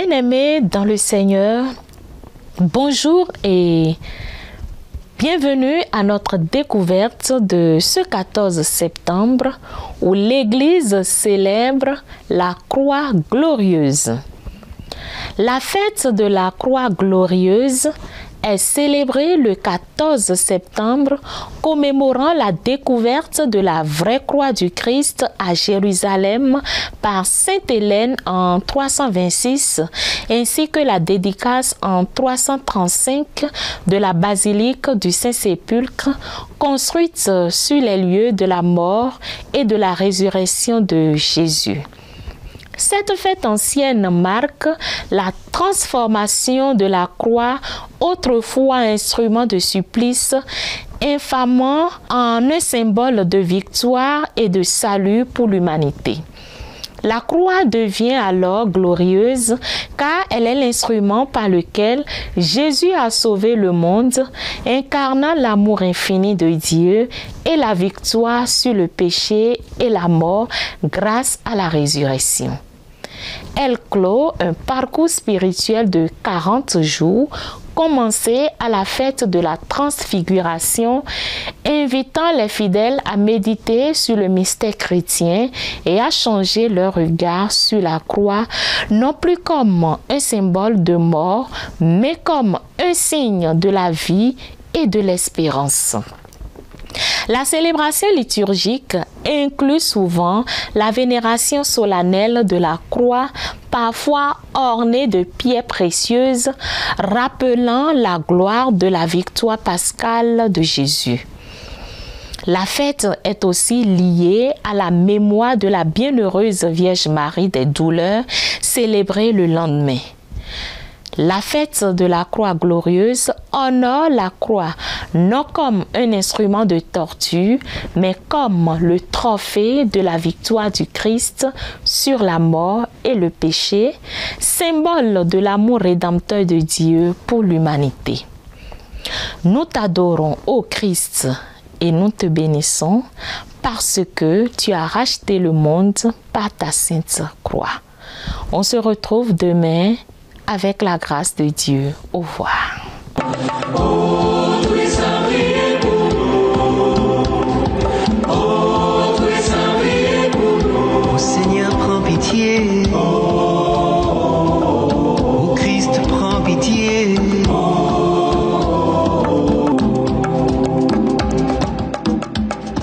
Bien-aimés dans le Seigneur, bonjour et bienvenue à notre découverte de ce 14 septembre où l'Église célèbre la Croix glorieuse. La fête de la Croix glorieuse est célébrée le 14 septembre, commémorant la découverte de la vraie croix du Christ à Jérusalem par Sainte Hélène en 326, ainsi que la dédicace en 335 de la basilique du Saint-Sépulcre, construite sur les lieux de la mort et de la résurrection de Jésus. Cette fête ancienne marque la transformation de la croix, autrefois instrument de supplice, infamant en un symbole de victoire et de salut pour l'humanité. La croix devient alors glorieuse car elle est l'instrument par lequel Jésus a sauvé le monde, incarnant l'amour infini de Dieu et la victoire sur le péché et la mort grâce à la résurrection. Elle clôt un parcours spirituel de 40 jours, commencé à la fête de la Transfiguration, invitant les fidèles à méditer sur le mystère chrétien et à changer leur regard sur la croix, non plus comme un symbole de mort, mais comme un signe de la vie et de l'espérance. La célébration liturgique inclut souvent la vénération solennelle de la croix, parfois ornée de pierres précieuses, rappelant la gloire de la victoire pascale de Jésus. La fête est aussi liée à la mémoire de la bienheureuse Vierge Marie des douleurs, célébrée le lendemain. La fête de la croix glorieuse honore la croix non comme un instrument de torture, mais comme le trophée de la victoire du Christ sur la mort et le péché, symbole de l'amour rédempteur de Dieu pour l'humanité. Nous t'adorons, ô Christ, et nous te bénissons parce que tu as racheté le monde par ta sainte croix. On se retrouve demain avec la grâce de Dieu. Au revoir. Seigneur, prends pitié.